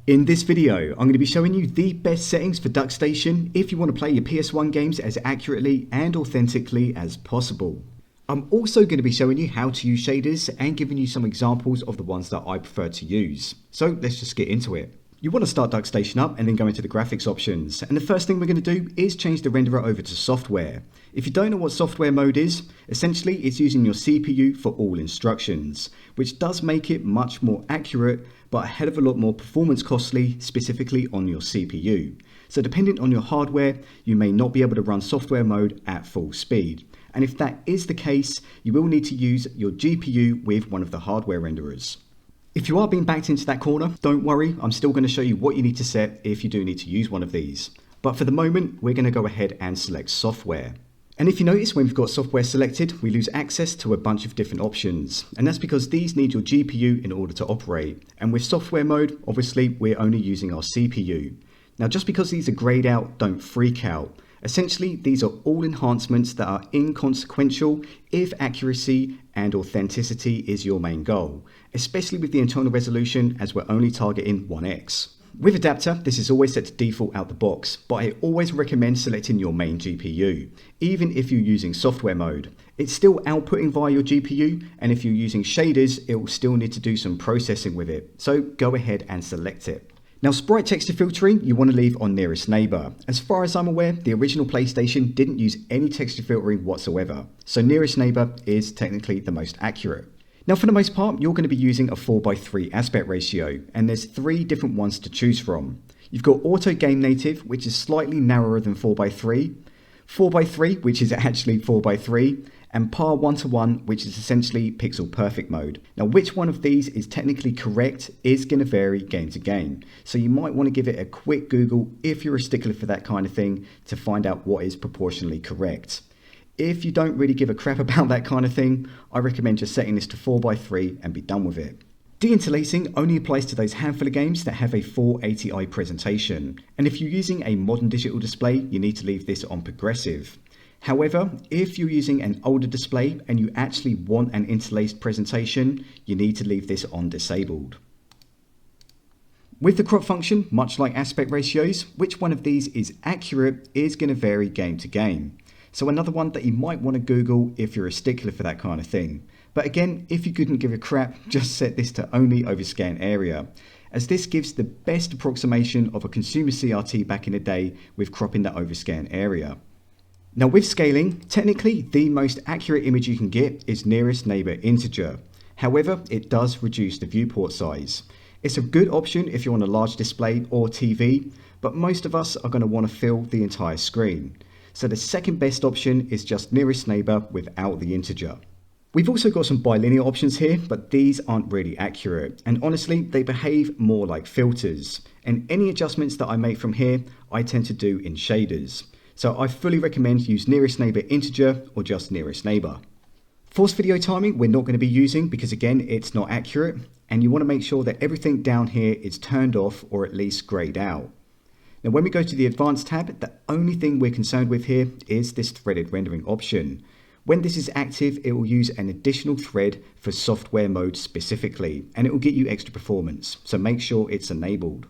In this video, I'm going to be showing you the best settings for Duckstation if you want to play your PS1 games as accurately and authentically as possible. I'm also going to be showing you how to use shaders and giving you some examples of the ones that I prefer to use. So let's just get into it. You want to start Duckstation up and then go into the graphics options. And the first thing we're going to do is change the renderer over to software. If you don't know what software mode is, essentially it's using your CPU for all instructions, which does make it much more accurate, but a hell of a lot more performance costly, specifically on your CPU. So depending on your hardware, you may not be able to run software mode at full speed. And if that is the case, you will need to use your GPU with one of the hardware renderers. If you are being backed into that corner, don't worry, I'm still going to show you what you need to set if you do need to use one of these. But for the moment, we're going to go ahead and select software. And if you notice, when we've got software selected, we lose access to a bunch of different options. And that's because these need your GPU in order to operate. And with software mode, obviously, we're only using our CPU. Now, just because these are grayed out, don't freak out. Essentially, these are all enhancements that are inconsequential if accuracy and authenticity is your main goal, especially with the internal resolution as we're only targeting 1x. With adapter, this is always set to default out the box, but I always recommend selecting your main GPU, even if you're using software mode. It's still outputting via your GPU, and if you're using shaders, it will still need to do some processing with it, so go ahead and select it. Now, sprite texture filtering, you want to leave on nearest neighbor. As far as I'm aware, the original PlayStation didn't use any texture filtering whatsoever, so nearest neighbor is technically the most accurate. Now, for the most part, you're going to be using a 4:3 aspect ratio, and there's 3 different ones to choose from. You've got Auto Game Native, which is slightly narrower than 4:3, 4:3, which is actually 4:3, and Par 1:1, which is essentially pixel perfect mode. Now, which one of these is technically correct is going to vary game to game, so you might want to give it a quick Google if you're a stickler for that kind of thing to find out what is proportionally correct. If you don't really give a crap about that kind of thing, I recommend just setting this to 4:3 and be done with it. Deinterlacing only applies to those handful of games that have a 480i presentation, and if you're using a modern digital display, you need to leave this on progressive. However, if you're using an older display and you actually want an interlaced presentation, you need to leave this on disabled. With the crop function, much like aspect ratios, which one of these is accurate is going to vary game to game. So another one that you might want to Google if you're a stickler for that kind of thing. But again, if you couldn't give a crap, just set this to only overscan area, as this gives the best approximation of a consumer CRT back in the day with cropping that overscan area. Now, with scaling, technically the most accurate image you can get is nearest neighbor integer. However, it does reduce the viewport size. It's a good option if you're on a large display or TV, but most of us are going to want to fill the entire screen. So the second best option is just nearest neighbor without the integer. We've also got some bilinear options here, but these aren't really accurate. And honestly, they behave more like filters. And any adjustments that I make from here, I tend to do in shaders. So I fully recommend use nearest neighbor integer or just nearest neighbor. Force video timing we're not going to be using because again, it's not accurate. And you want to make sure that everything down here is turned off or at least grayed out. Now, when we go to the Advanced tab, the only thing we're concerned with here is this threaded rendering option. When this is active, it will use an additional thread for software mode specifically, and it will get you extra performance, so make sure it's enabled.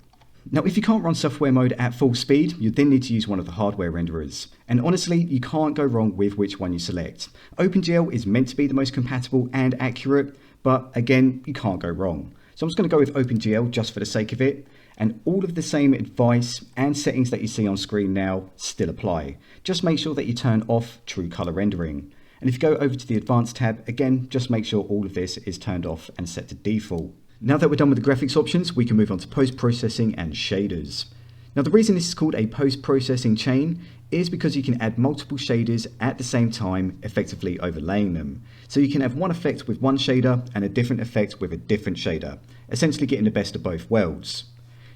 Now, if you can't run software mode at full speed, you then need to use one of the hardware renderers. And honestly, you can't go wrong with which one you select. OpenGL is meant to be the most compatible and accurate, but again, you can't go wrong. So I'm just going to go with OpenGL just for the sake of it. And all of the same advice and settings that you see on screen now still apply. Just make sure that you turn off true color rendering. And if you go over to the Advanced tab, again, just make sure all of this is turned off and set to default. Now that we're done with the graphics options, we can move on to post-processing and shaders. Now, the reason this is called a post-processing chain is because you can add multiple shaders at the same time, effectively overlaying them. So you can have one effect with one shader and a different effect with a different shader, essentially getting the best of both worlds.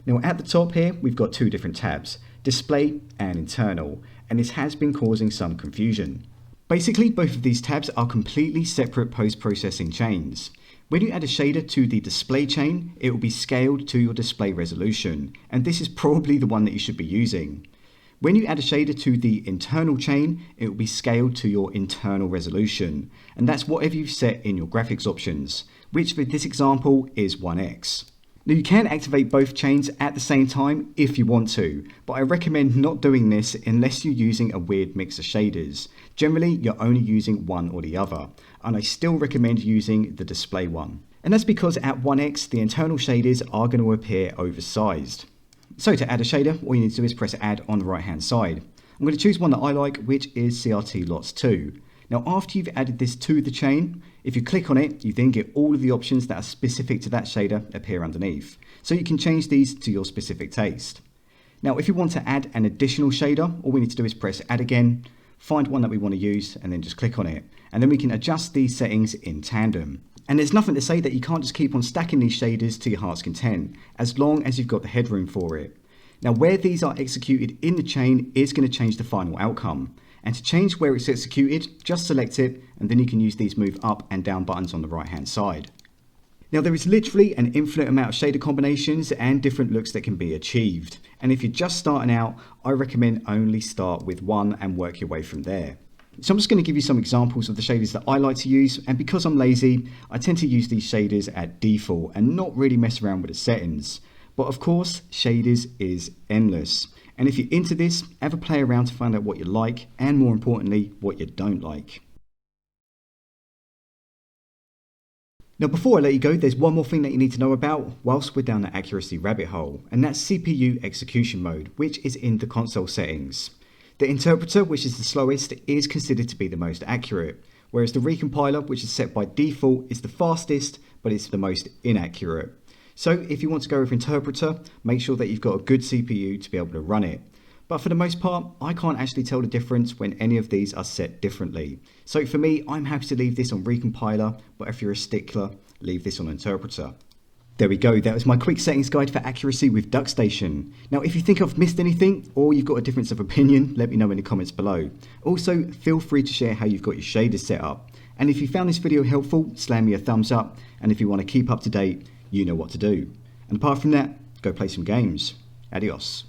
Now, at the top here, we've got 2 different tabs, display and internal, and this has been causing some confusion. Basically, both of these tabs are completely separate post-processing chains. When you add a shader to the display chain, it will be scaled to your display resolution, and this is probably the one that you should be using. When you add a shader to the internal chain, it will be scaled to your internal resolution, and that's whatever you've set in your graphics options, which for this example is 1x. Now you can activate both chains at the same time if you want to, but I recommend not doing this unless you're using a weird mix of shaders. Generally, you're only using one or the other, and I still recommend using the display one. And that's because at 1x, the internal shaders are going to appear oversized. So to add a shader, all you need to do is press add on the right hand side. I'm going to choose one that I like, which is CRT Lots 2. Now after you've added this to the chain, if you click on it, you then get all of the options that are specific to that shader appear underneath. So you can change these to your specific taste. Now if you want to add an additional shader, all we need to do is press add again, find one that we want to use, and then just click on it. And then we can adjust these settings in tandem. And there's nothing to say that you can't just keep on stacking these shaders to your heart's content, as long as you've got the headroom for it. Now where these are executed in the chain is going to change the final outcome. And to change where it's executed, just select it, and then you can use these move up and down buttons on the right hand side. Now there is literally an infinite amount of shader combinations and different looks that can be achieved. And if you're just starting out, I recommend only start with one and work your way from there. So I'm just going to give you some examples of the shaders that I like to use, and because I'm lazy, I tend to use these shaders at default and not really mess around with the settings. But of course, shaders is endless. And if you're into this, have a play around to find out what you like, and more importantly, what you don't like. Now before I let you go, there's one more thing that you need to know about whilst we're down the accuracy rabbit hole, and that's CPU execution mode, which is in the console settings. The interpreter, which is the slowest, is considered to be the most accurate, whereas the recompiler, which is set by default, is the fastest, but it's the most inaccurate. So if you want to go with interpreter, make sure that you've got a good CPU to be able to run it. But for the most part, I can't actually tell the difference when any of these are set differently. So for me, I'm happy to leave this on recompiler, but if you're a stickler, leave this on interpreter. There we go, that was my quick settings guide for accuracy with Duckstation. Now if you think I've missed anything, or you've got a difference of opinion, let me know in the comments below. Also, feel free to share how you've got your shaders set up. And if you found this video helpful, slam me a thumbs up, and if you want to keep up to date, you know what to do. And apart from that, go play some games. Adios.